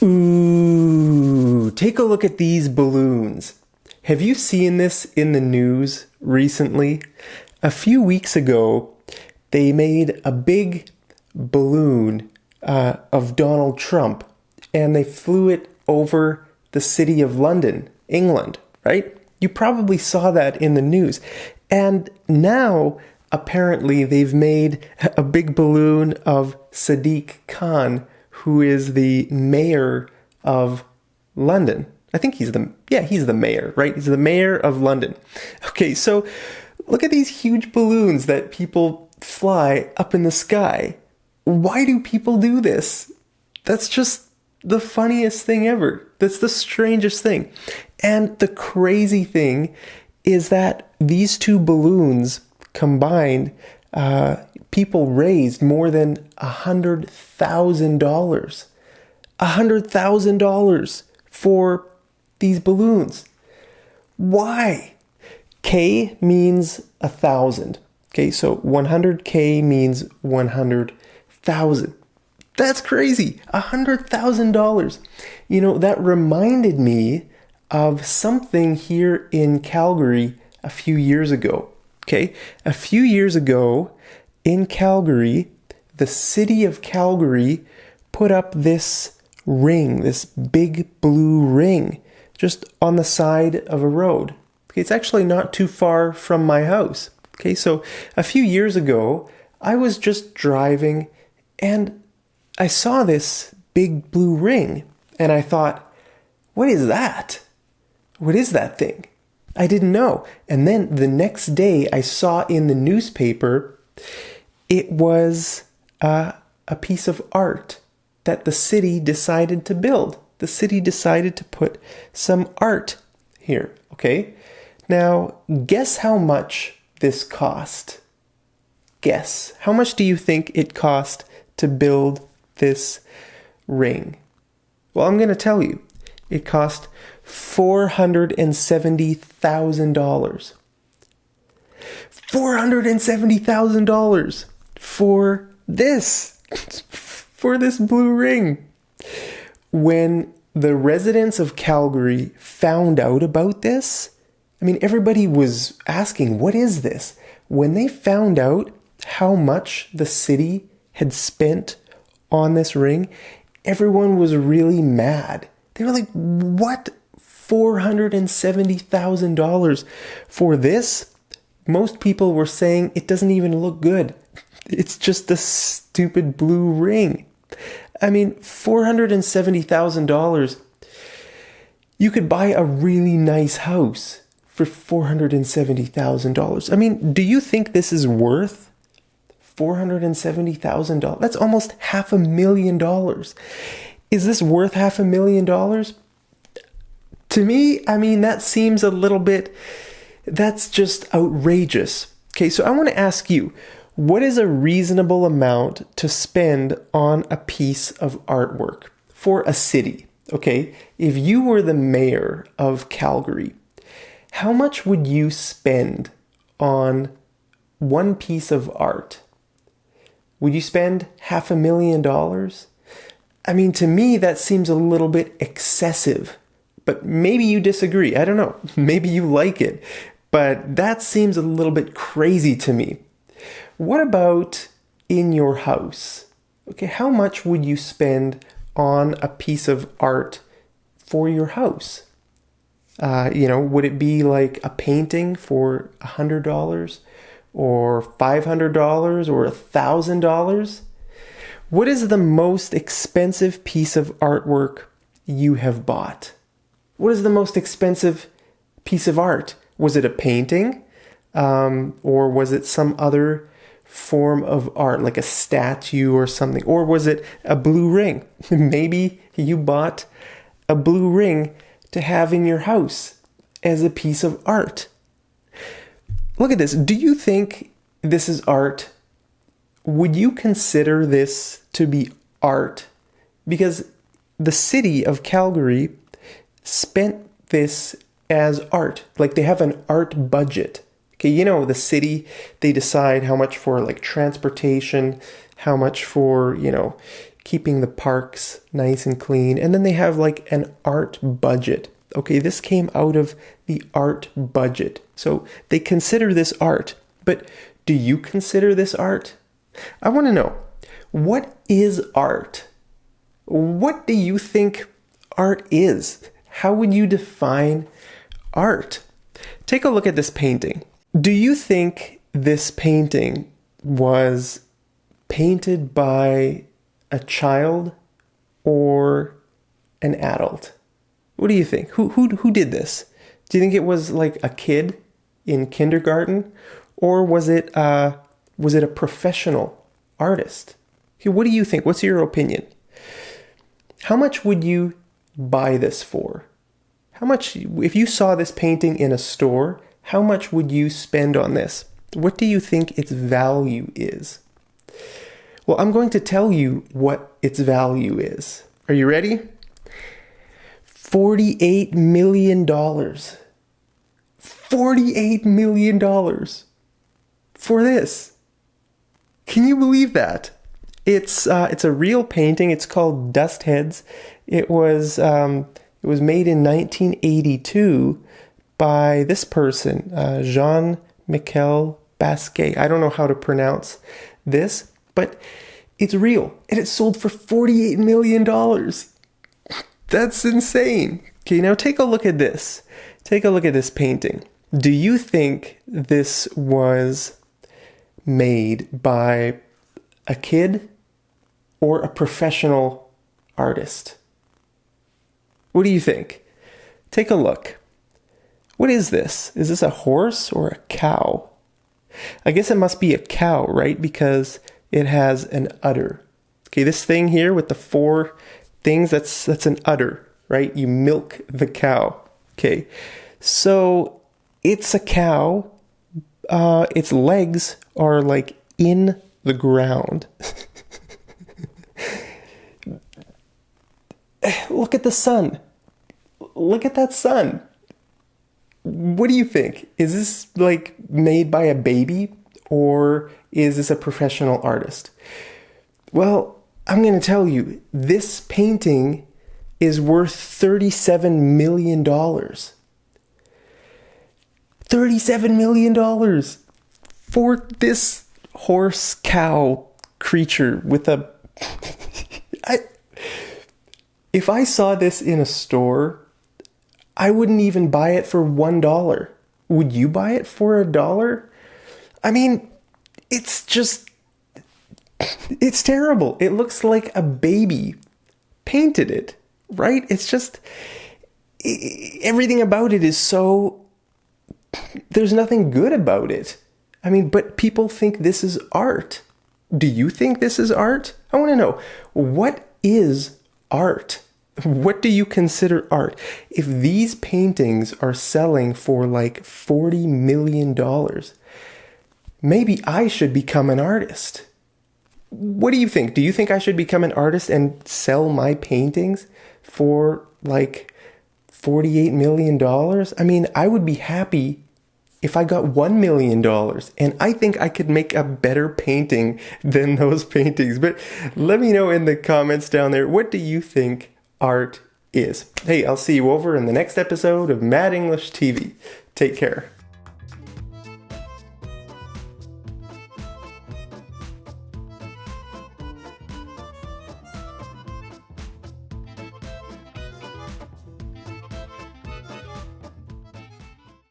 Ooh, take a look at these balloons. Have you seen this in the news recently? A few weeks ago, they made a big balloon of Donald Trump, and they flew it over the city of London, England, right? You probably saw that in the news. And now, apparently, they've made a big balloon of Sadiq Khan, who is the mayor of London. I think he's the mayor, right? He's the mayor of London. Okay, so look at these huge balloons that people fly up in the sky. Why do people do this? That's just the funniest thing ever. That's the strangest thing. And the crazy thing is that these two balloons combined, people raised more than $100,000. $100,000 for these balloons. Why? K means 1,000. Okay, so 100K means 100,000. That's crazy. $100,000. You know, that reminded me of something here in Calgary a few years ago. Okay, a few years ago in Calgary, the city of Calgary put up this ring, this big blue ring, just on the side of a road. Okay, it's actually not too far from my house. Okay, so a few years ago, I was just driving and I saw this big blue ring and I thought, what is that? What is that thing? I didn't know. And then the next day I saw in the newspaper, it was a piece of art that the city decided to build. The city decided to put some art here, okay? Now, guess how much this cost? Guess. How much do you think it cost to build this ring? Well, I'm going to tell you. It cost $470,000. $470,000 for this. For this blue ring. When the residents of Calgary found out about this, I mean, everybody was asking, what is this? When they found out how much the city had spent on this ring, everyone was really mad. They were like, what? $470,000 for this? Most people were saying it doesn't even look good. It's just a stupid blue ring. I mean, $470,000, you could buy a really nice house for $470,000. I mean, do you think this is worth $470,000? That's almost $500,000. Is this worth $500,000? To me, I mean, that seems a little bit, that's just outrageous. Okay, so I want to ask you, what is a reasonable amount to spend on a piece of artwork for a city? Okay, if you were the mayor of Calgary, how much would you spend on one piece of art? Would you spend $500,000? I mean, to me, that seems a little bit excessive, but maybe you disagree. I don't know. Maybe you like it, but that seems a little bit crazy to me. What about in your house? Okay, how much would you spend on a piece of art for your house? Would it be like a painting for $100 or $500 or $1,000? What is the most expensive piece of artwork you have bought? What is the most expensive piece of art? Was it a painting? Or was it some other form of art, like a statue or something? Or was it a blue ring? Maybe you bought a blue ring to have in your house as a piece of art. Look at this. Do you think this is art? Would you consider this to be art? Because the city of Calgary spent this as art. Like they have an art budget. Okay, you know, the city, they decide how much for like transportation, how much for, keeping the parks nice and clean. And then they have like an art budget. Okay, this came out of the art budget. So they consider this art. But do you consider this art? I want to know, what is art? What do you think art is? How would you define art? Take a look at this painting. Do you think this painting was painted by a child or an adult? What do you think? Who did this? Do you think it was like a kid in kindergarten, or was it a professional artist? Okay, what do you think? What's your opinion? How much would you buy this for? How much, if you saw this painting in a store, how much would you spend on this? What do you think its value is? Well, I'm going to tell you what its value is. Are you ready? $48 million. $48 million for this. Can you believe that? It's a real painting. It's called Dust Heads. It was made in 1982 by this person, Jean-Michel Basquiat. I don't know how to pronounce this, but it's real, and it sold for $48 million. That's insane. Okay, now take a look at this. Take a look at this painting. Do you think this was made by a kid or a professional artist? What do you think? Take a look. What is this? Is this a horse or a cow? I guess it must be a cow, right? Because it has an udder. Okay, this thing here with the 4 things, that's an udder, right? You milk the cow. Okay, so it's a cow. Its legs are like in the ground. Look at the sun. Look at that sun. What do you think? Is this like made by a baby, or is this a professional artist? Well, I'm going to tell you, this painting is worth $37 million. $37 million for this horse cow creature with a... If I saw this in a store, I wouldn't even buy it for $1. Would you buy it for $1? I mean, it's just... It's terrible. It looks like a baby painted it, right? It's just... Everything about it is so... There's nothing good about it. I mean, but people think this is art. Do you think this is art? I want to know, what is art? What do you consider art? If these paintings are selling for like $40 million, maybe I should become an artist. What do you think? Do you think I should become an artist and sell my paintings for like $48 million? I mean, I would be happy if I got $1 million, and I think I could make a better painting than those paintings. But let me know in the comments down there, what do you think art is? Hey, I'll see you over in the next episode of Mad English TV. Take care.